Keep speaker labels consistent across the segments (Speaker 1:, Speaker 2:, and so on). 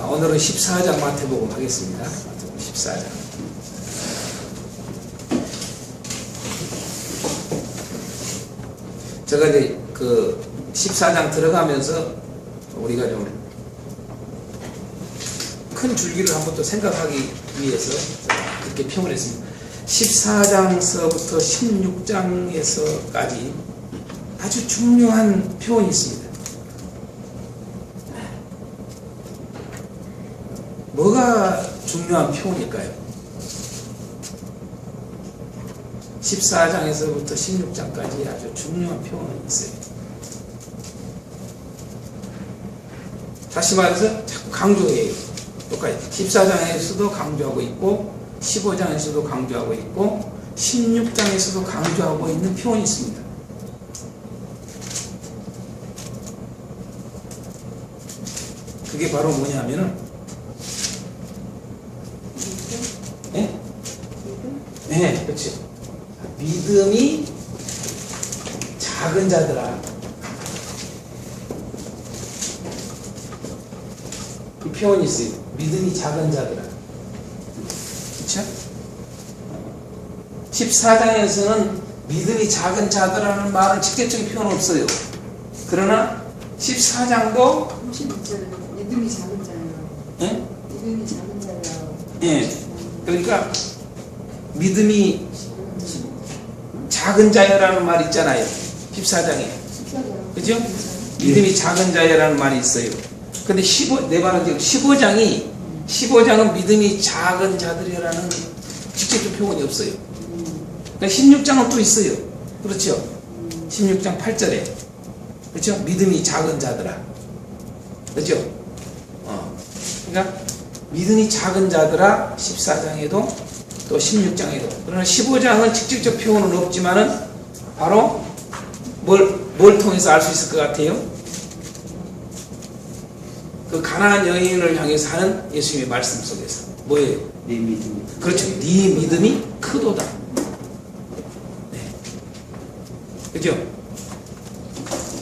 Speaker 1: 오늘은 14장 마태복음 하겠습니다. 마태복음 14장. 제가 이제 그 14장 들어가면서 우리가 좀 큰 줄기를 한번 또 생각하기 위해서 그렇게 평을 했습니다. 14장서부터 16장에서까지 아주 중요한 표현이 있습니다. 뭐가 중요한 표현일까요? 14장에서부터 16장까지 아주 중요한 표현이 있어요. 다시 말해서 자꾸 강조해요. 똑같이 14장에서도 강조하고 있고 15장에서도 강조하고 있고 16장에서도 강조하고 있는 표현이 있습니다. 그게 바로 뭐냐면은 네, 그렇죠. 믿음이 작은 자들아. 이 표현이 있어요. 믿음이 작은 자들아. 그렇죠? 14장에서는 믿음이 작은 자들아라는 말은 직접적인 표현은 없어요. 그러나 14장도
Speaker 2: 36절은 믿음이 작은 자예요.
Speaker 1: 예?
Speaker 2: 믿음이 작은 자예요.
Speaker 1: 예. 그러니까 믿음이 작은 자여라는 말이 있잖아요. 14장에. 그죠? 믿음이 작은 자여라는 말이 있어요. 근데 15장은 믿음이 작은 자들이라는 직접적 표현이 없어요. 그러니까 16장은 또 있어요. 그렇죠? 16장 8절에. 그렇죠? 믿음이 작은 자들아. 그렇죠? 그러니까 믿음이 작은 자들아 14장에도 또 16장에도. 그러나 15장은 직접적 표현은 없지만은 바로 뭘 통해서 알 수 있을 것 같아요? 그 가나안 여인을 향해서 하는 예수님의 말씀 속에서 뭐예요?
Speaker 3: 네 믿음이.
Speaker 1: 그렇죠. 네 믿음이 크도다. 네. 그죠?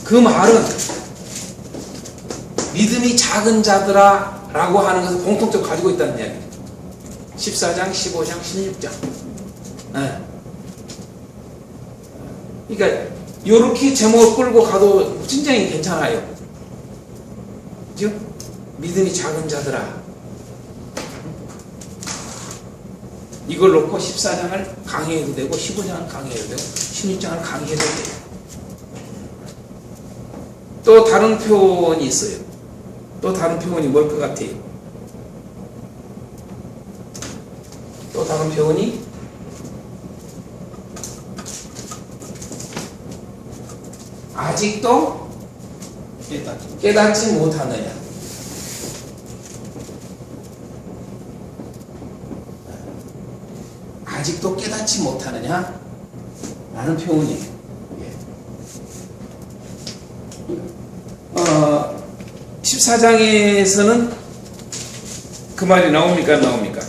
Speaker 1: 그 말은 믿음이 작은 자들아 라고 하는 것을 공통적으로 가지고 있다는 이야기예요. 14장, 15장, 16장. 네. 그러니까 이렇게 제목을 끌고 가도 굉장히 괜찮아요. 그죠? 믿음이 작은 자들아. 이걸 놓고 14장을 강의해도 되고 15장을 강의해도 되고 16장을 강의해도 돼요. 또 다른 표현이 있어요. 또 다른 표현이 뭘 것 같아요? 또 다른 표현이 아직도 깨닫지 못하느냐. 아직도 깨닫지 못하느냐 라는 표현이에요. 14장에서는 그 말이 나옵니까? 안 나옵니까?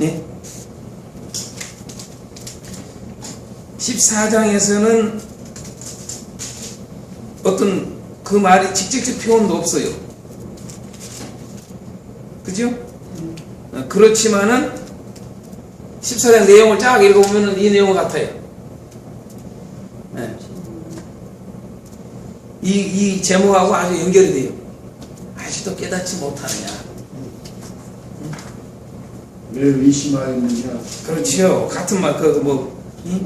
Speaker 1: 예? 14장에서는 어떤 그 말이 직접적 표현도 없어요. 그죠? 그렇지만은 14장 내용을 쫙 읽어보면 이 내용 같아요. 네. 이 제목하고 아주 연결이 돼요. 아직도 깨닫지 못하느냐.
Speaker 3: 왜 의심하였느냐.
Speaker 1: 그렇죠. 같은 말,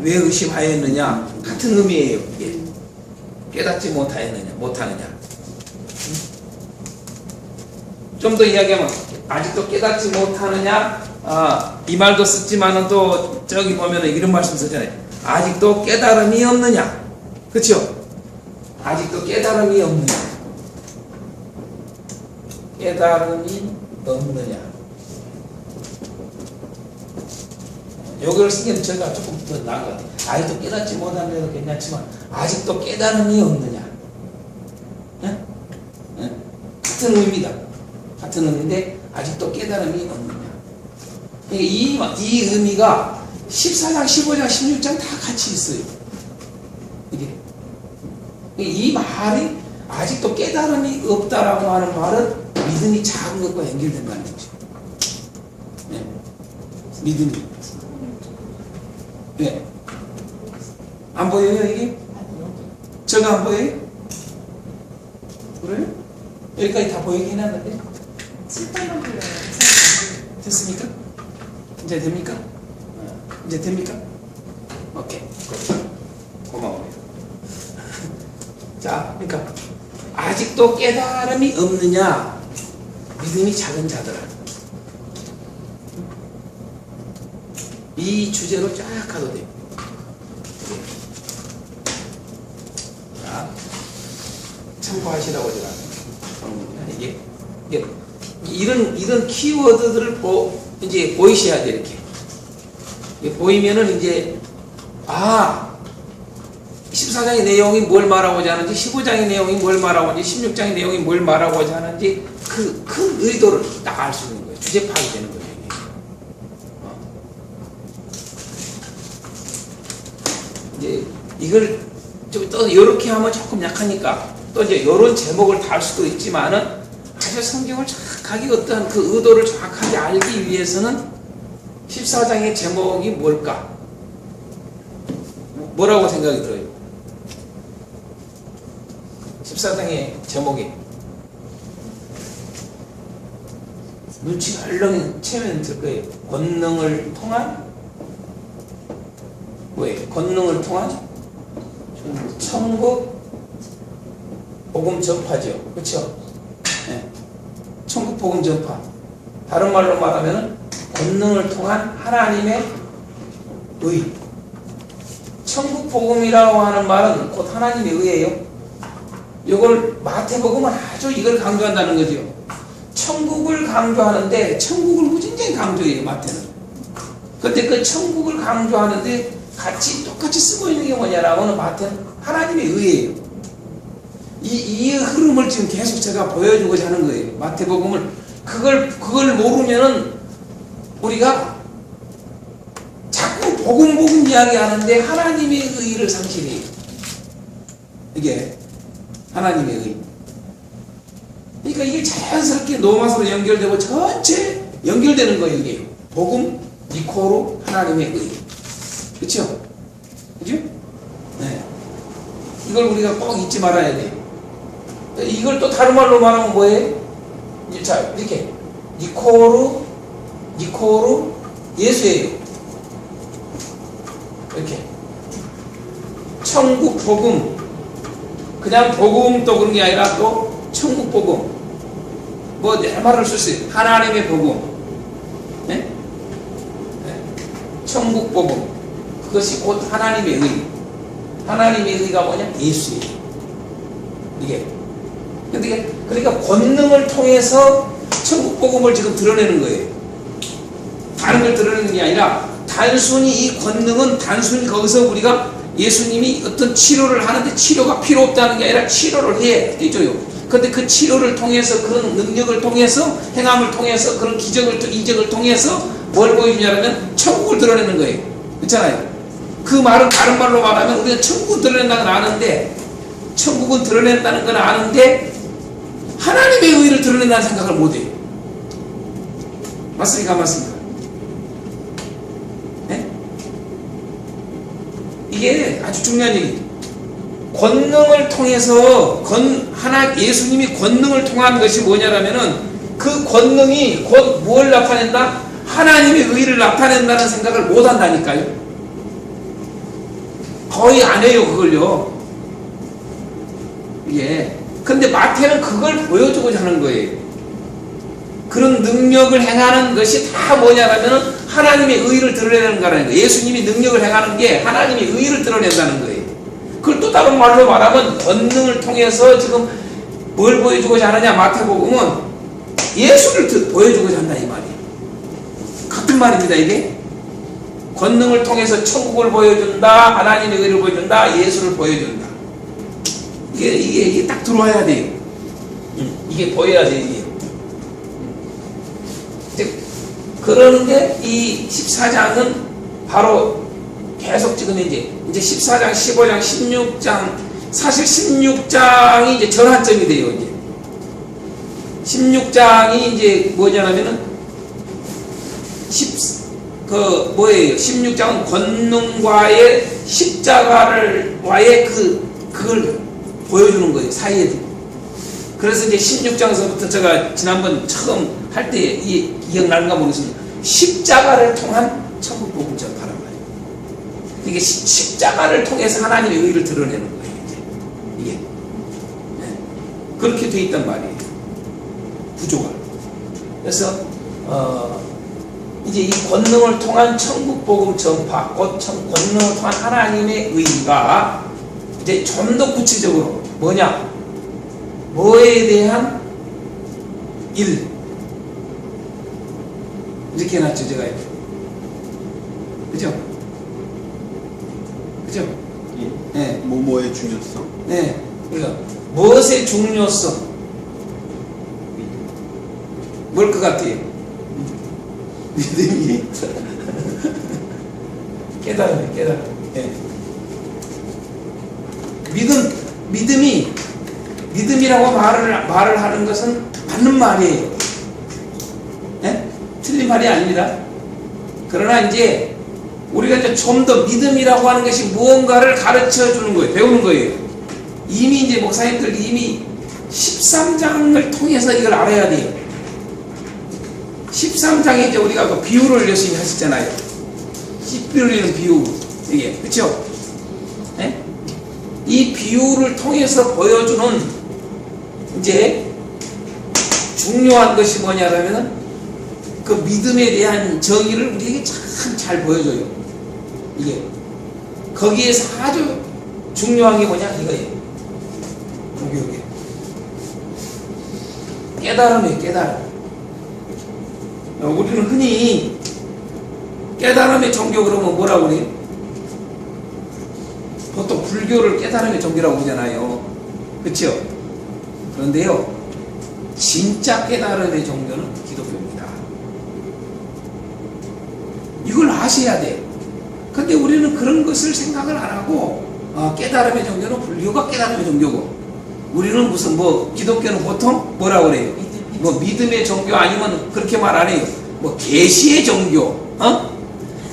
Speaker 1: 왜 의심하였느냐. 같은 의미예요. 예. 깨닫지 못하느냐. 좀 더 이야기하면, 아직도 깨닫지 못하느냐. 이 말도 쓰지만은 또, 저기 보면은 이런 말씀 쓰잖아요. 아직도 깨달음이 없느냐. 그렇죠? 아직도 깨달음이 없느냐. 깨달음이 없느냐. 여기를 쓰기는 저희가 조금 더 나은 것 같아요. 아직도 깨닫지 못하는 데도 괜찮지만 아직도 깨달음이 없느냐. 네? 네? 같은 의미다. 같은 의미인데 아직도 깨달음이 없느냐. 이 의미가 14장, 15장, 16장 다 같이 있어요. 이게 이 말이 아직도 깨달음이 없다라고 하는 말은 믿음이 작은 것과 연결된다는 거죠. 네. 믿음이. 네. 안 보여요, 이게? 저거 안 보여요? 그래요? 여기까지 다 보이긴 하는데.
Speaker 2: 7번만 불러요.
Speaker 1: 됐습니까? 이제 됩니까? 이제 됩니까? 오케이. 고마워요. 자, 그러니까 아직도 깨달음이 없느냐? 믿음이 작은 자들아. 이 주제로 쫙 가도 돼요. 자, 참고하시라고 제가 이게 이런 키워드들을 이제 보이셔야 돼. 이렇게 보이면은 이제 14장의 내용이 뭘 말하고자 하는지, 15장의 내용이 뭘 말하고자 하는지, 16장의 내용이 뭘 말하고자 하는지 그 큰 의도를 딱 알 수 있는 거예요. 주제 파악이 되는 거예요. 이제 이걸 좀 또 이렇게 하면 조금 약하니까 또 이제 이런 제목을 달 수도 있지만은 아주 성경을 정확하게 어떠한 그 의도를 정확하게 알기 위해서는 14장의 제목이 뭘까? 뭐라고 생각이 들어요? 14장의 제목이 눈치가 얼렁 채면 들 거예요. 권능을 통한 왜? 권능을 통한 천국 복음 전파죠. 그렇죠? 네. 천국 복음 전파. 다른 말로 말하면 권능을 통한 하나님의 의. 천국 복음이라고 하는 말은 곧 하나님의 의예요. 이걸 마태복음은 아주 이걸 강조한다는 거죠. 천국을 강조하는데 천국을 무진장히 강조해요. 마태는. 그런데 그 천국을 강조하는데 똑같이 쓰고 있는 게 뭐냐라고는 마태는 하나님의 의예요. 이 흐름을 지금 계속 제가 보여주고자 하는 거예요. 마태복음을 그걸 모르면은 우리가 자꾸 복음 이야기하는데 하나님의 의를 상실해요. 이게 하나님의 의. 그러니까 이게 자연스럽게 노마서로 연결되고 전체 연결되는 거예요. 이게 복음 이코로 하나님의 의. 그렇죠? 그죠? 네. 이걸 우리가 꼭 잊지 말아야 돼요. 이걸 또 다른 말로 말하면 뭐예요? 자, 이렇게 이코로 예수예요. 이렇게 천국 복음, 그냥 복음 또 그런 게 아니라 또 천국 복음, 뭐 내 말을 쓸 수 있어요. 하나님의 복음, 네? 네. 천국 복음, 그것이 곧 하나님의 의. 하나님의 의가 뭐냐? 예수예요. 이게. 그러니까 권능을 통해서 천국 복음을 지금 드러내는 거예요. 다른 걸 드러내는 게 아니라 단순히 이 권능은 단순히 거기서 우리가 예수님이 어떤 치료를 하는데 치료가 필요 없다는 게 아니라 치료를 해줘요. 그런데 그 치료를 통해서 그런 능력을 통해서 행함을 통해서 그런 이적을 통해서 뭘 보여주냐면 천국을 드러내는 거예요. 그렇잖아요. 그 말은 다른 말로 말하면 우리가 천국을 드러낸다는 건 아는데 천국은 드러낸다는 건 아는데 하나님의 의를 드러낸다는 생각을 못해요. 맞습니까? 맞습니까? 네? 이게 아주 중요한 얘기죠. 권능을 통해서 예수님이 권능을 통한 것이 뭐냐라면은 그 권능이 곧 뭘 나타낸다? 하나님의 의를 나타낸다는 생각을 못 한다니까요. 거의 안 해요, 그걸요. 예. 근데 마태는 그걸 보여주고자 하는 거예요. 그런 능력을 행하는 것이 다 뭐냐라면은 하나님의 의를 드러내는 거라는 거예요. 예수님이 능력을 행하는 게 하나님의 의를 드러낸다는 거예요. 그걸 또 다른 말로 말하면 권능을 통해서 지금 뭘 보여주고자 하느냐, 마태복음은 예수를 보여주고자 한다 이 말이에요. 같은 말입니다. 이게 권능을 통해서 천국을 보여준다, 하나님의 의를 보여준다, 예수를 보여준다. 이게 딱 들어와야 돼요. 이게 보여야 돼요. 그러는데 이 14장은 바로 계속 지금 이제 14장, 15장, 16장, 사실 16장이 이제 전환점이 돼요. 이제 16장이 이제 뭐냐면은 16장은 권능과의 십자가와의 그걸 보여주는 거예요. 사이에 두고. 그래서 이제 16장서부터 제가 지난번 처음 할 때 기억나는가 모르겠습니다. 십자가를 통한 천국 복음 전파란 말이에요. 이게 십자가를 통해서 하나님의 의를 드러내는 거예요. 이게 네. 그렇게 돼 있단 말이에요. 구조가. 그래서 이제 이 권능을 통한 천국 복음 전파, 권능을 통한 하나님의 의가 이제 좀 더 구체적으로 뭐냐? 뭐에 대한 일. 이렇게 해놨죠, 제가. 그죠? 그죠?
Speaker 4: 예.
Speaker 1: 네.
Speaker 4: 뭐뭐의 중요성.
Speaker 1: 네. 그러니까, 무엇의 중요성? 뭘 것 같아요? 믿음이. 깨달음이. 네. 믿음이라고 말을 하는 것은 맞는 말이에요. 네? 틀린 말이 아닙니다. 그러나 이제 우리가 이제 좀 더 믿음이라고 하는 것이 무언가를 가르쳐 주는 거예요. 배우는 거예요. 이미 이제 목사님들 이미 13장을 통해서 이걸 알아야 돼요. 13장에 이제 우리가 그 비유를 열심히 하셨잖아요. 씨 뿌리는 비유. 이게. 그쵸? 네? 이 비유를 통해서 보여주는 이제 중요한 것이 뭐냐면 그 믿음에 대한 정의를 우리에게 참 잘 보여줘요. 이게 거기에서 아주 중요한 게 뭐냐 이거예요. 여기 깨달음이에요. 깨달음. 우리는 흔히 깨달음의 종교 그러면 뭐라고 그래요? 보통 불교를 깨달음의 종교라고 보잖아요. 그렇죠? 그런데요, 진짜 깨달음의 종교는 기독교입니다. 이걸 아셔야 돼요. 근데 우리는 그런 것을 생각을 안 하고 깨달음의 종교는 불교가 깨달음의 종교고 우리는 무슨 기독교는 보통 뭐라고 그래요? 믿음의 종교 아니면 그렇게 말 안 해요. 계시의 종교,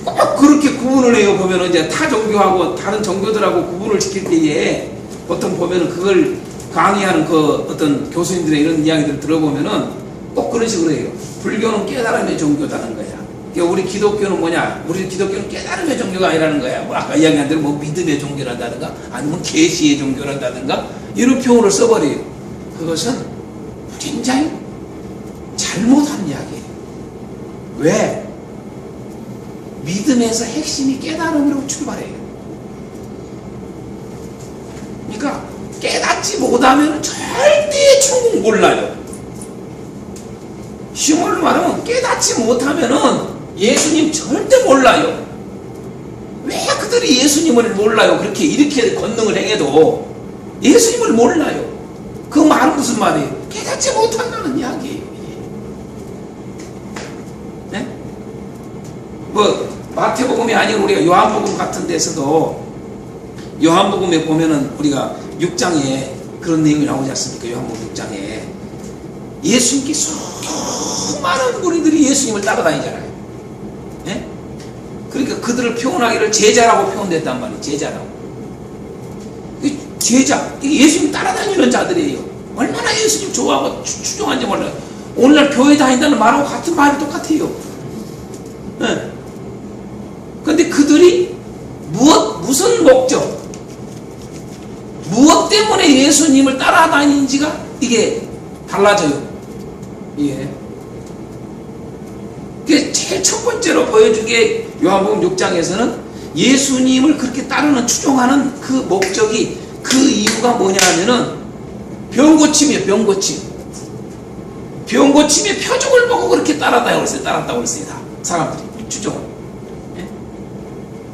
Speaker 1: 꼭 그렇게 구분을 해요. 보면은 이제 타 종교하고 다른 종교들하고 구분을 시킬 때에 보통 보면은 그걸 강의하는 그 어떤 교수님들의 이런 이야기들을 들어보면은 꼭 그런 식으로 해요. 불교는 깨달음의 종교다는 거야. 그러니까 우리 기독교는 뭐냐? 우리 기독교는 깨달음의 종교가 아니라는 거야. 아까 이야기한 대로 믿음의 종교란다든가 아니면 계시의 종교란다든가 이런 표현을 써버려요. 그것은 굉장히 잘못한 이야기예요. 왜? 믿음에서 핵심이 깨달음으로 출발해요. 그러니까 깨닫지 못하면 절대 천국 몰라요. 쉬운 말하면 깨닫지 못하면 예수님 절대 몰라요. 왜 그들이 예수님을 몰라요? 이렇게 권능을 행해도 예수님을 몰라요. 그 말은 무슨 말이에요? 깨닫지 못한다는 이야기예요. 네? 마태복음이 아니고 우리가 요한복음 같은 데서도 요한복음에 보면은 우리가 6장에 그런 내용이 나오지 않습니까? 요한복음 6장에 예수님께 수많은 무리들이 예수님을 따라다니잖아요. 네? 그러니까 그들을 표현하기를 제자라고 표현됐단 말이에요. 제자라고. 제자, 이게 예수님 따라다니는 자들이에요. 얼마나 예수님 좋아하고 추종한지 몰라요. 오늘날 교회 다닌다는 말하고 같은 말이 똑같아요. 네. 근데 그들이 무슨 목적, 무엇 때문에 예수님을 따라다니는지가 이게 달라져요. 예. 그게 제일 첫 번째로 보여준 게 요한복음 6장에서는 예수님을 그렇게 따르는 추종하는 그 목적이 그 이유가 뭐냐 하면은 병고침이에요. 병고침의 표적을 보고 그렇게 따랐다고 그랬어요. 다 사람들이 추종을. 예?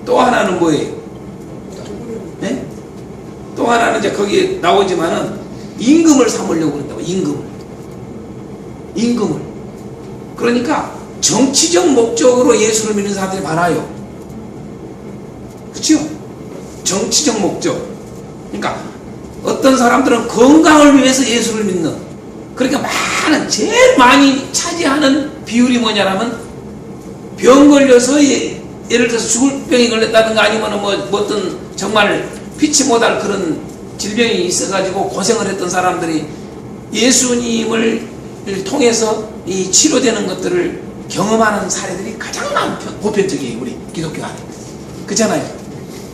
Speaker 1: 또 하나는 뭐예요? 예? 또 하나는 이제 거기에 나오지만은 임금을 삼으려고 그런다고. 임금을. 그러니까 정치적 목적으로 예수를 믿는 사람들이 많아요. 그렇죠? 정치적 목적. 그러니까 어떤 사람들은 건강을 위해서 예수를 믿는, 그러니까 제일 많이 차지하는 비율이 뭐냐면 병 걸려서 예를 들어서 죽을 병이 걸렸다든가 아니면 뭐 어떤 정말 피치 못할 그런 질병이 있어가지고 고생을 했던 사람들이 예수님을 통해서 이 치료되는 것들을 경험하는 사례들이 가장 보편적이에요. 우리 기독교 안에. 그렇잖아요.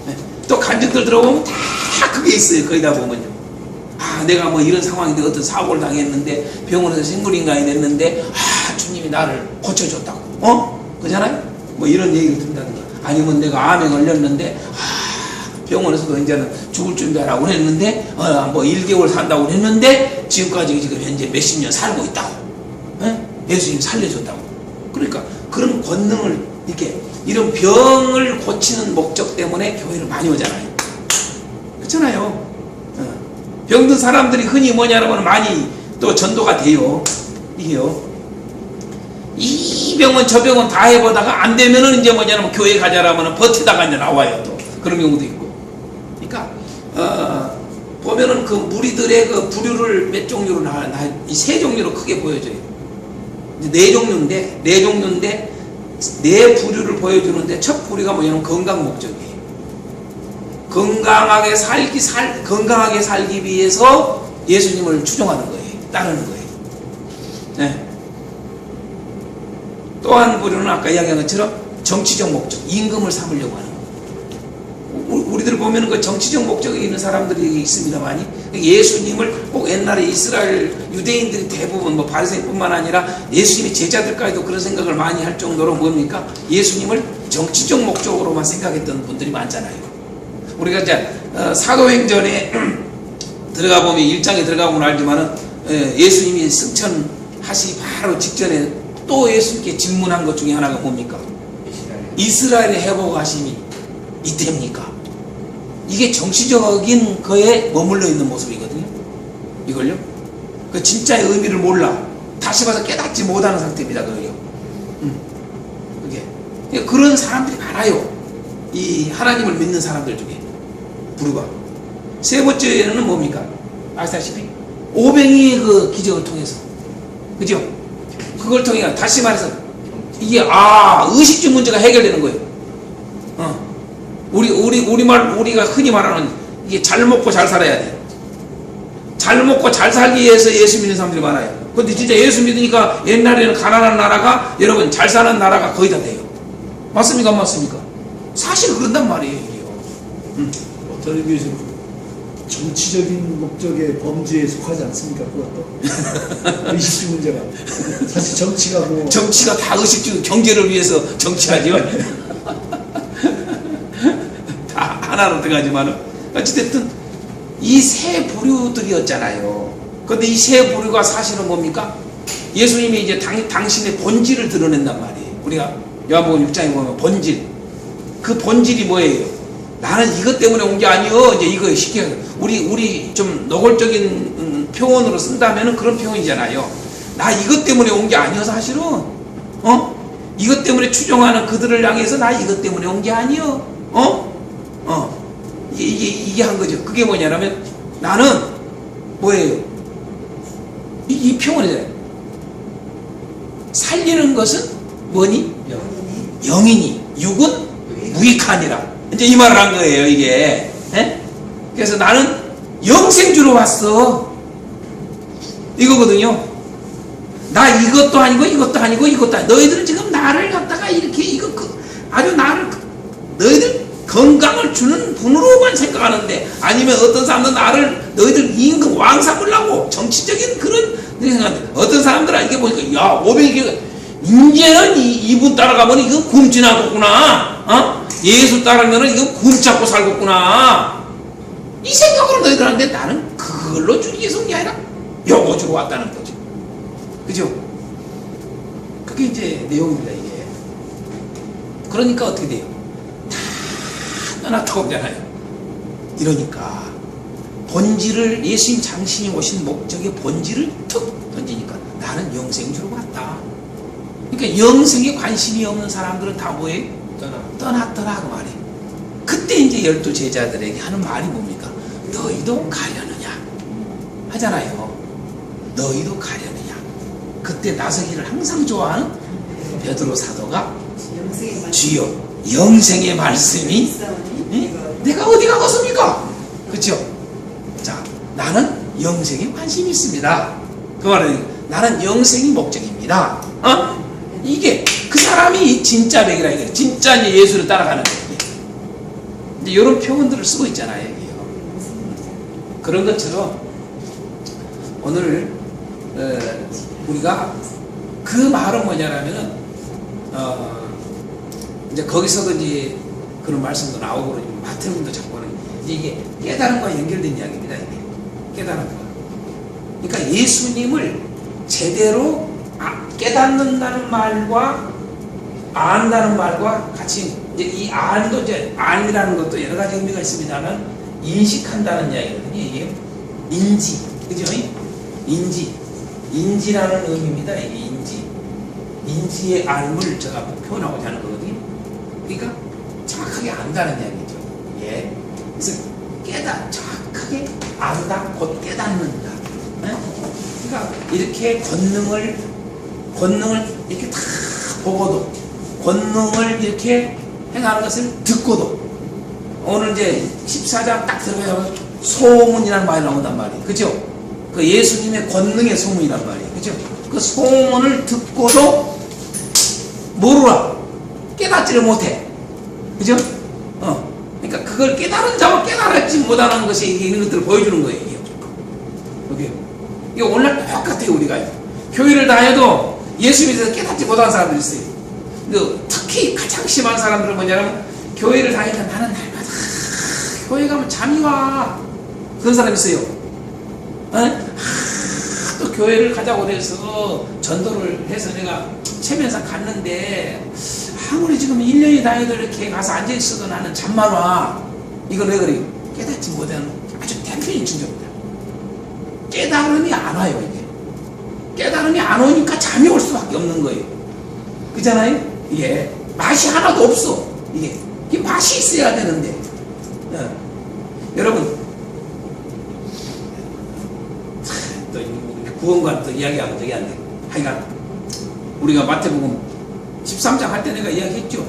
Speaker 1: 네. 또 간증들 들어보면 다 그게 있어요. 거의 다 보면요. 아, 내가 뭐 이런 상황인데 어떤 사고를 당했는데 병원에서 생물인간이 됐는데 주님이 나를 고쳐줬다고. 그잖아요. 뭐 이런 얘기를 듣는다든가. 아니면 내가 암에 걸렸는데 병원에서도 이제는 죽을 준비하라고 했는데 뭐 1개월 산다고 했는데 지금까지 지금 현재 몇십 년 살고 있다고. 예수님 살려줬다고. 그러니까 그런 권능을 이렇게 이런 병을 고치는 목적 때문에 교회를 많이 오잖아요. 그렇잖아요. 병든 사람들이 흔히 뭐냐면 많이 또 전도가 돼요. 이게요. 이 병은 저 병은 다 해보다가 안 되면은 이제 뭐냐면 교회 가자라면 버티다가 이제 나와요. 또 그런 경우도 있고. 그러니까 보면은 그 무리들의 그 부류를 몇 종류로 이 세 종류로 크게 보여져요. 네 종류인데 네 부류를 보여주는데 첫 부류가 뭐냐면 건강 목적이에요. 건강하게 살기 위해서 예수님을 추종하는 거예요. 따르는 거예요. 네. 또 한 부류는 아까 이야기한 것처럼 정치적 목적, 임금을 삼으려고 하는 거예요. 우리들 보면은 그 정치적 목적이 있는 사람들이 있습니다만이 예수님을 꼭 옛날에 이스라엘 유대인들이 대부분 뭐 바리새인뿐만 아니라 예수님의 제자들까지도 그런 생각을 많이 할 정도로 뭡니까? 예수님을 정치적 목적으로만 생각했던 분들이 많잖아요. 우리가 이제 사도행전에 들어가 보면 1장에 들어가 보면 알지만은 예수님이 승천하시 바로 직전에 또 예수님께 질문한 것 중에 하나가 뭡니까? 이스라엘의 회복하심이 이때입니까? 이게 정치적인 거에 머물러 있는 모습이거든요. 이걸요. 그 진짜의 의미를 몰라. 다시 봐서 깨닫지 못하는 상태입니다. 그게요. 그게 그런 사람들이 많아요. 이 하나님을 믿는 사람들 중에 부류가. 세 번째는 뭡니까? 아시다시피 오병이의 그 기적을 통해서, 그죠? 그걸 통해 다시 말해서 이게 의식주 문제가 해결되는 거예요. 우리가 흔히 말하는 이게 잘 먹고 잘 살아야 돼. 잘 먹고 잘 살기 위해서 예수 믿는 사람들이 많아요. 근데 진짜 예수 믿으니까 옛날에는 가난한 나라가 여러분 잘 사는 나라가 거의 다 돼요. 맞습니까? 안 맞습니까? 사실 그런단 말이에요. 이게요.
Speaker 3: 어떤 의미에서 정치적인 목적의 범죄에 속하지 않습니까? 그것도 의식주 문제가 사실 정치가
Speaker 1: 다 의식주 경제를 위해서 정치하죠. 다 하나로 들어가지만은 어찌됐든 이 세 부류들이었잖아요. 근데 이 세 부류가 사실은 뭡니까? 예수님이 이제 당신의 본질을 드러낸단 말이에요. 우리가 요한복음 6장에 보면 본질, 그 본질이 뭐예요? 나는 이것 때문에 온 게 아니요. 이제 이거 쉽게 우리 좀 노골적인 표현으로 쓴다면은 그런 표현이잖아요. 나 이것 때문에 온 게 아니요. 사실은 이것 때문에 추종하는 그들을 향해서 나 이것 때문에 온 게 아니요. 이게 한 거죠. 그게 뭐냐면 나는 뭐예요? 이 표현이잖아요. 살리는 것은 뭐니? 영이니 육은 무익하니라. 이제 이 말을 한 거예요. 이게. 그래서 나는 영생주로 왔어. 이거거든요. 나 이것도 아니고 이것도 아니고 이것도 아니고. 너희들은 지금 나를 갖다가 이렇게 아주 나를 너희들 건강을 주는 분으로만 생각하는데, 아니면 어떤 사람들은 나를 너희들 임금 왕 삼으려고 정치적인 그런 생각하는데, 어떤 사람들은 이게 보니까 500이 이제는 이분 따라가면 이건 굶지나겠구나. 예수 따르면은 이건 굶잡고 살겠구나. 이 생각으로 너희들 하는데 나는 그걸로 주기 위해서 온 게 아니라 요거 주러 왔다는 거죠. 그죠? 그게 이제 내용입니다, 이게. 그러니까 어떻게 돼요? 다 떠났다고 하잖아요. 이러니까 본질을, 예수님 당신이 오신 목적의 본질을 툭 던지니까 나는 영생주로 왔다. 그러니까 영생에 관심이 없는 사람들은 다 뭐예요? 떠났더라 그 말이에요. 그때 이제 12 제자들에게 하는 말이 뭡니까? 너희도 가려느냐? 하잖아요. 너희도 가려느냐. 그때 나서기를 항상 좋아하는 베드로 사도가
Speaker 2: 영생의 말.
Speaker 1: 주여 영생의 말씀이 내가 어디 가겠습니까? 그렇죠? 자, 나는 영생에 관심이 있습니다. 그 말은 나는 영생이 목적입니다. 이게 그 사람이 진짜 백이라 이거예요. 진짜 이제 예수를 따라가는 거예요. 이제 이런 표현들을 쓰고 있잖아요. 그런 것처럼 오늘 우리가 그 말은 뭐냐면은 이제 거기서도 이제 그런 말씀도 나오고 그러지만 마태복음도 자꾸는 이게 깨달음과 연결된 이야기입니다. 이게 깨달음과. 그러니까 예수님을 제대로 깨닫는다는 말과 안다는 말과 같이 이제 이 안도 이제 안이라는 것도 여러 가지 의미가 있습니다만 인식한다는 이야기거든요. 이게 인지, 그죠? 인지라는 의미입니다. 이게 인지의 알을 제가 표현하고자 하는 거거든요. 그러니까 정확하게 안다는 이야기죠. 예. 그래서 정확하게 안다, 곧 깨닫는다. 그러니까 이렇게 권능을 이렇게 다 보고도, 권능을 이렇게 행하는 것을 듣고도, 오늘 이제 14장 딱 들어가면 소문이라는 말이 나온단 말이에요. 그죠? 그 예수님의 권능의 소문이란 말이에요. 그죠? 그 소문을 듣고도 모르라. 깨닫지를 못해. 그죠? 그러니까 그걸 깨달은 자와 깨달았지 못하는 것이 이런 것들을 보여주는 거예요. 이게 오늘 똑같아요. 우리가요. 교회를 다녀도 예수에 대해서 깨닫지 못하는 사람들이 있어요. 근데 특히 가장 심한 사람들은 뭐냐면 교회를 다니면 나는 날마다 교회 가면 잠이 와. 그런 사람이 있어요. 또 교회를 가자고 해서 전도를 해서 내가 체면상 갔는데 아무리 지금 1년이 다녀도 이렇게 가서 앉아있어도 나는 잠만 와. 이건 왜 그래요? 깨닫지 못하는 아주 대표적인 증거입니다. 깨달음이 안 와요. 이게 깨달음이 안 오니까 잠이 올 수밖에 없는 거예요. 그잖아요? 이게 맛이 하나도 없어. 이게 맛이 있어야 되는데 여러분 또 구원관 또 이야기하고 저기 안 돼. 하여간 우리가 마태복음 13장 할 때 내가 이야기했죠.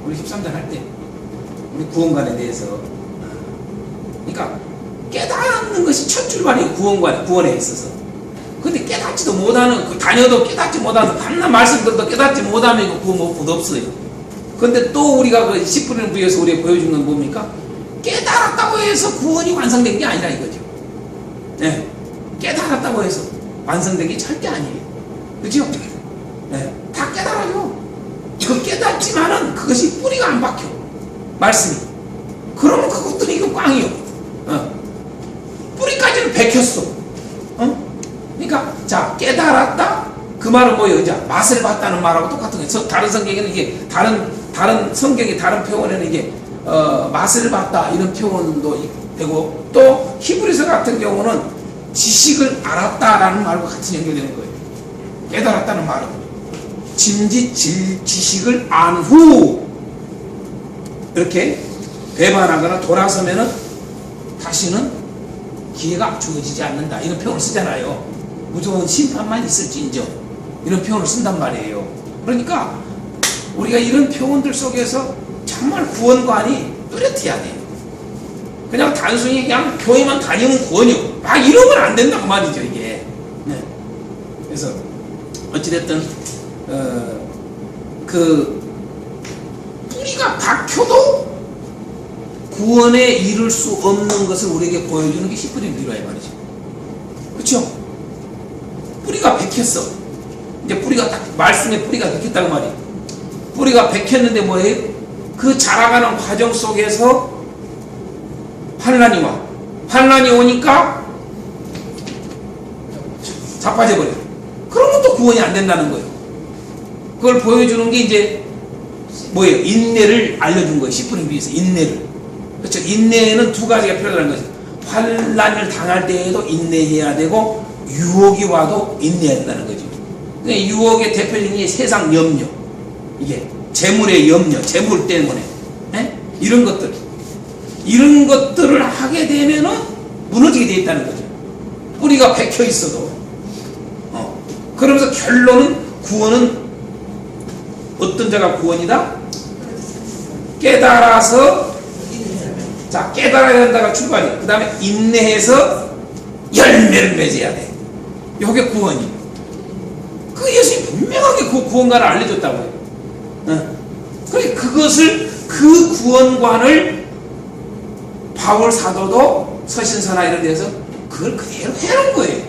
Speaker 1: 우리 13장 할 때 우리 구원관에 대해서 그러니까 깨닫는 것이 첫 출발이에요. 구원에 있어서. 근데 깨닫지도 못하는 다녀도 깨닫지 못하는 밤낮 말씀들도 깨닫지 못하면 이거 구원 없어요. 근데 또 우리가 그 10분의 부에서 우리가 보여준 건 뭡니까? 깨달았다고 해서 구원이 완성된 게 아니라 이거죠. 네. 깨달았다고 해서 완성된 게 절대 아니에요. 그죠? 네. 다 깨달아요. 그 깨닫지만은 그것이 뿌리가 안 박혀. 말씀이. 그러면 그것들이 이거 꽝이요. 뿌리까지는 박혔어. 그러니까 자 깨달았다. 그 말은 뭐예요? 이제 맛을 봤다는 말하고 똑같은 거예요. 다른 성경에는 이게 다른 성경의 다른 표현에는 이게 맛을 봤다 이런 표현도 되고 또 히브리서 같은 경우는 지식을 알았다라는 말과 같이 연결되는 거예요. 깨달았다는 말은 지식을 안 후 이렇게 배반하거나 돌아서면은 다시는 기회가 주어지지 않는다 이런 표현을 쓰잖아요. 무조건 심판만 있을지인정 이런 표현을 쓴단 말이에요. 그러니까 우리가 이런 표현들 속에서 정말 구원관이 뚜렷해야 돼요. 그냥 단순히 그냥 교회만 다니면 구원이요. 막 이러면 안 된다고 말이죠 이게. 네. 그래서 어찌됐든 그 뿌리가 박혀도 구원에 이를 수 없는 것을 우리에게 보여주는 게 시프림 비유라이 말이죠. 그렇죠? 뿌리가 박혔어. 이제 뿌리가 딱 말씀에 뿌리가 박혔다고 말이에요. 뿌리가 박혔는데 뭐예요? 그 자라가는 과정 속에서 환란이 와. 환란이 오니까 자빠져 버려. 그러면 또 구원이 안 된다는 거예요. 그걸 보여주는 게 이제 뭐예요? 인내를 알려준 거예요. 시프림 비유에서 인내를. 그렇죠. 인내에는 두 가지가 필요하다는 거죠. 환란을 당할 때에도 인내해야 되고 유혹이 와도 인내해야 된다는 거죠. 그러니까 유혹의 대표적인 게 세상 염려, 이게 재물의 염려, 재물 때문에 이런 것들을 하게 되면은 무너지게 돼 있다는 거죠. 뿌리가 박혀 있어도. 그러면서 결론은 구원은 어떤 자가 구원이다? 깨달아서, 자, 깨달아야 한다가 출발이. 그 다음에 인내해서 열매를 맺어야 돼. 이게 구원이. 그 예수님이 분명하게 그 구원관을 알려줬다고요. 그래, 그 구원관을 바울 사도도 서신서나 이런 데서 그걸 그대로 해놓은 거예요.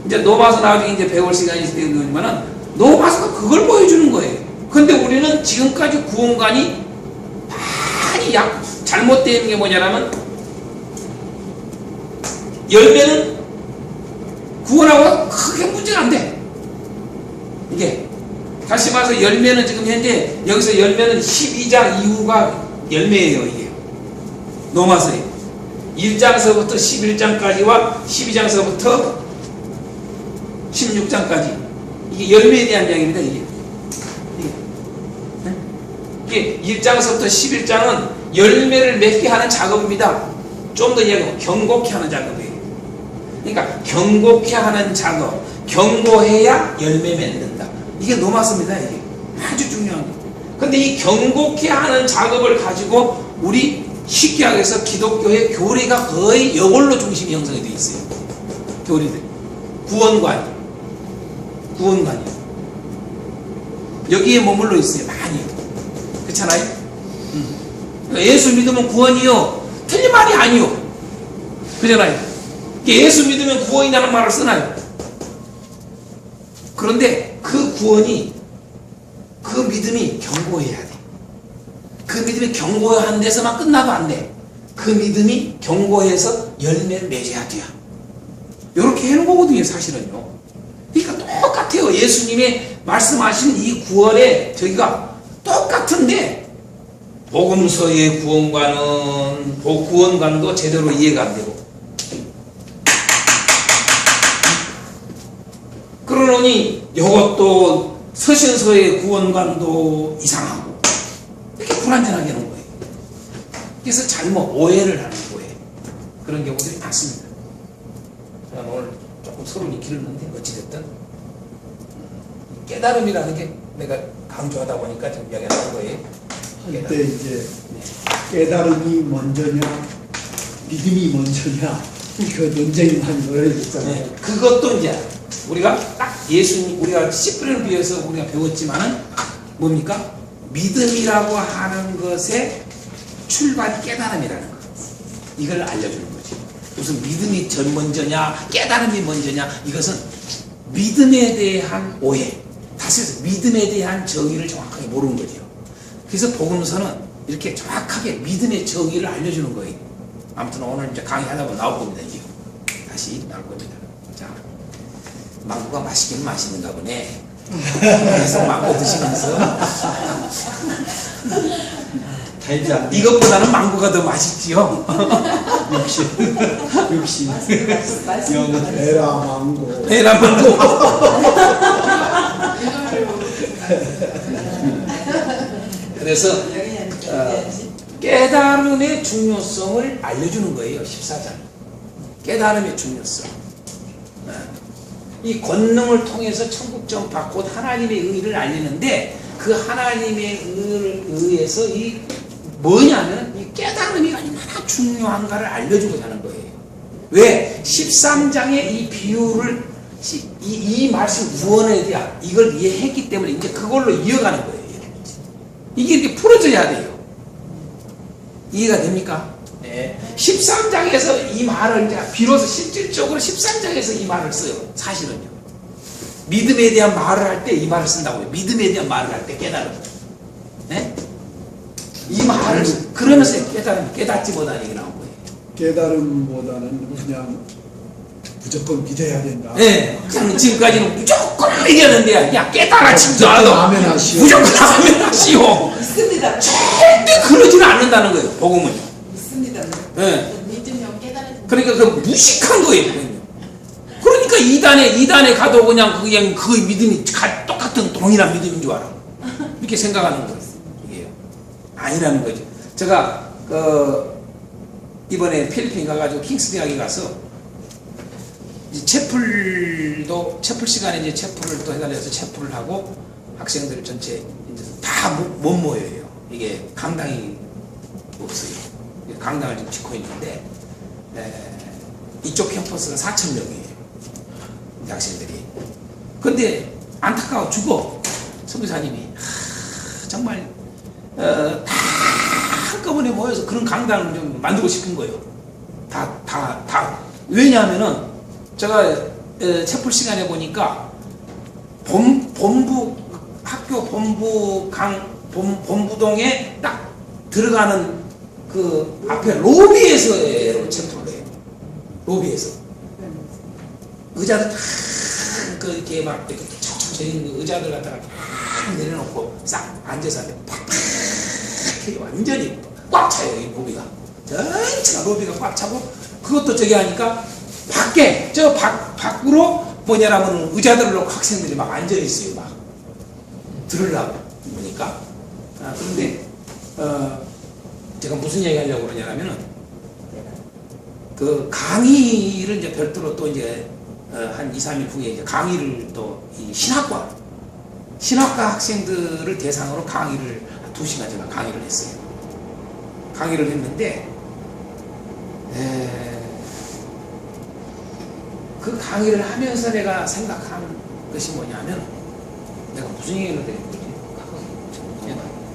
Speaker 1: 이제 노마서 나중에 이제 배울 시간이 있을 때지만은 노마서가 그걸 보여주는 거예요. 근데 우리는 지금까지 구원관이 많이 잘못된 게 뭐냐면 열매는 구원하고 크게 문제가 안 돼. 이게 다시 말해서 열매는 지금 현재 여기서 열매는 12장 이후가 열매예요. 이게 노마서에 1장서부터 11장까지와 12장서부터 16장까지 이게 열매에 대한 이야기입니다. 이게 1장서부터 11장은 열매를 맺게 하는 작업입니다. 좀 더 이야기하면 경고케 하는 작업이에요. 그러니까 경고케 하는 작업, 경고해야 열매 맺는다. 이게 노마서입니다. 이게 아주 중요한 거예요. 근데 이 경고케 하는 작업을 가지고 우리 쉽게 하게해서 기독교의 교리가 거의 이걸로 중심이 형성이 되어 있어요. 교리들. 구원관이. 여기에 머물러 있어요. 많이. 그렇잖아요? 예수 믿으면 구원이요. 틀린 말이 아니요. 그잖아요. 예수 믿으면 구원이라는 말을 쓰나요? 그런데 그 구원이, 그 믿음이 경고해야 돼. 그 믿음이 경고한 데서만 끝나도 안 돼. 그 믿음이 경고해서 열매를 맺어야 돼요. 이렇게 해놓은 거거든요, 사실은요. 그러니까 똑같아요. 예수님의 말씀하신 이 구원의 저기가 똑같은데, 복음서의 구원관도 제대로 이해가 안 되고. 그러니 이것도 서신서의 구원관도 이상하고 이렇게 불완전하게 하는 거예요. 그래서 잘못 오해를 하는 거예요. 그런 경우들이 많습니다. 제가 오늘 조금 서론이 길었는데 어찌됐든 깨달음이라는 게 내가 강조하다 보니까 좀 이야기하는 거예요.
Speaker 3: 한때 이제 깨달음이 먼저냐 믿음이 먼저냐 그 논쟁이 많이 벌어졌잖아요.
Speaker 1: 네, 그것도 이제 우리가 딱 예수님, 우리가 씨뿌리를 비해서 우리가 배웠지만은 뭡니까? 믿음이라고 하는 것의 출발 깨달음이라는 것. 이걸 알려주는 거지. 무슨 믿음이 먼저냐, 깨달음이 먼저냐, 이것은 믿음에 대한 오해. 다시 해서 믿음에 대한 정의를 정확하게 모르는 거죠. 그래서 복음서는 이렇게 정확하게 믿음의 정의를 알려주는 거예요. 아무튼 오늘 이제 강의하다 보면 나올 겁니다. 이게. 다시 나올 겁니다. 자. 망고가 맛있긴 맛있는가 보네. 계속 망고 드시면서
Speaker 3: 달지 않네.
Speaker 1: 이것보다는 망고가 더 맛있지요.
Speaker 3: 역시 영은 에라 망고.
Speaker 1: 에라 망고. 그래서 깨달음의 중요성을 알려주는 거예요. 14장. 깨달음의 중요성. 이 권능을 통해서 천국점 받고 하나님의 의를 알리는데 그 하나님의 의에서 이 뭐냐면 이 깨달음이 얼마나 중요한가를 알려주고자 하는 거예요. 왜? 13장의 이 비유를 이 말씀 구원에 대한 이걸 이해했기 때문에 이제 그걸로 이어가는 거예요. 이게 이렇게 풀어져야 돼요. 이해가 됩니까? 네. 13장에서 이 말을 이제 비로소 실질적으로 13장에서 이 말을 써요. 사실은요. 믿음에 대한 말을 할 때 이 말을 쓴다고요. 믿음에 대한 말을 할 때 깨달음. 네? 이 말을 그러면서 깨닫지 못하는 얘기 나온 거예요.
Speaker 3: 깨달음보다는 그냥 무조건 믿어야 된다.
Speaker 1: 네. 지금까지는 무조건 믿었는데 야 깨달아지도 않아. 무조건 아멘하시오.
Speaker 2: 있습니다.
Speaker 1: 절대 그러지는 않는다는 거예요. 복음은.
Speaker 2: 있습니다.
Speaker 1: 네.
Speaker 2: 믿으면 깨달아진다.
Speaker 1: 그러니까 그 무식한 거예요. 그러니까 이단에 가도 그냥 그 믿음이 똑같은 동일한 믿음인 줄 알아. 이렇게 생각하는 거예요. 이게요. 아니라는 거죠. 제가 이번에 필리핀 가가지고 킹스 대학에 가서 이제 채플도 채플 시간에 이제 채플을 또 해달라서 채플을 하고 학생들 전체 이제 다 못 모여요. 이게 강당이 없어요. 강당을 지금 짓고 있는데 이쪽 캠퍼스가 4,000명이에요. 학생들이. 근데 안타까워 죽어. 선교사님이 정말 다 한꺼번에 모여서 그런 강당을 좀 만들고 싶은 거예요. 다. 왜냐하면은 제가 채플 시간에 보니까 본부 학교 본부동에 딱 들어가는 그 앞에 로비에서 채플을 해요. 로비에서 의자들 다 이렇게 막 이렇게 척척 재는 의자들 갖다가 딱 내려놓고 싹 앉아서 팍팍 완전히 꽉 차요. 이 로비가 전체가 로비가 꽉 차고 그것도 저기 하니까 밖에 저 밖으로 뭐냐라면 의자들을 놓고 학생들이 막 앉아 있어요. 막 들으려고 보니까 그런데 제가 무슨 얘기 하려고 그러냐면은 그 강의를 이제 별도로 또 이제 한 2, 3일 후에 이제 강의를 또 이 신학과 학생들을 대상으로 강의를 2시간 제가 강의를 했어요. 강의를 했는데 그 강의를 하면서 내가 생각한 것이 뭐냐면 내가 무슨 얘기를 해야 되지?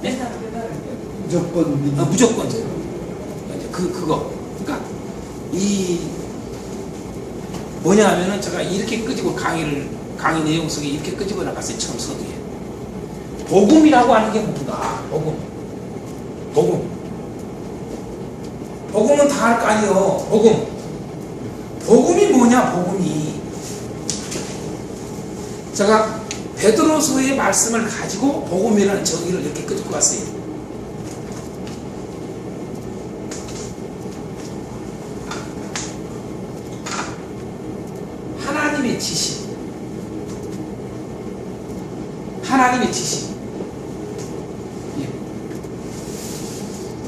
Speaker 1: 네?
Speaker 3: 무조건 믿음.
Speaker 1: 무조건 그거. 그러니까 이 뭐냐 하면은 제가 이렇게 끄집어 강의 내용 속에 이렇게 끄집어 나갔어요. 처음 서두에 복음이라고 하는 게 뭔가. 복음은 다 할 거 아니에요. 복음이 뭐냐. 복음이 제가 베드로서의 말씀을 가지고 복음이라는 정의를 이렇게 끄집고 갔어요. 하나님의 지식. 예.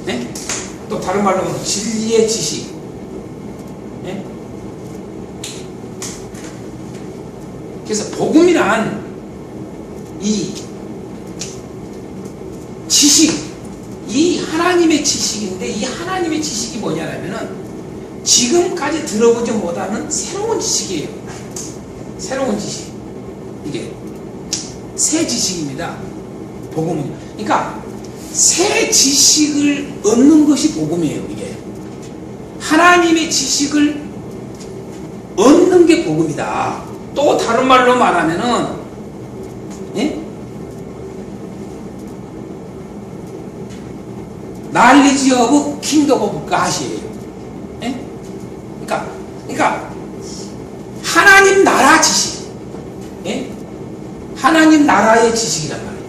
Speaker 1: 네? 또 다른 말로 하면 진리의 지식. 네? 그래서 복음이란 이 지식, 이 하나님의 지식인데 이 하나님의 지식이 뭐냐면은 지금까지 들어보지 못하는 새로운 지식이에요. 새로운 지식. 이게 새 지식입니다. 복음은. 그러니까 새 지식을 얻는 것이 복음이에요. 이게 하나님의 지식을 얻는 게 복음이다. 또 다른 말로 말하면은 예? knowledge of kingdom of God이에요. 예? 그러니까 하나님 나라 지식, 예? 하나님 나라의 지식이란 말이에요.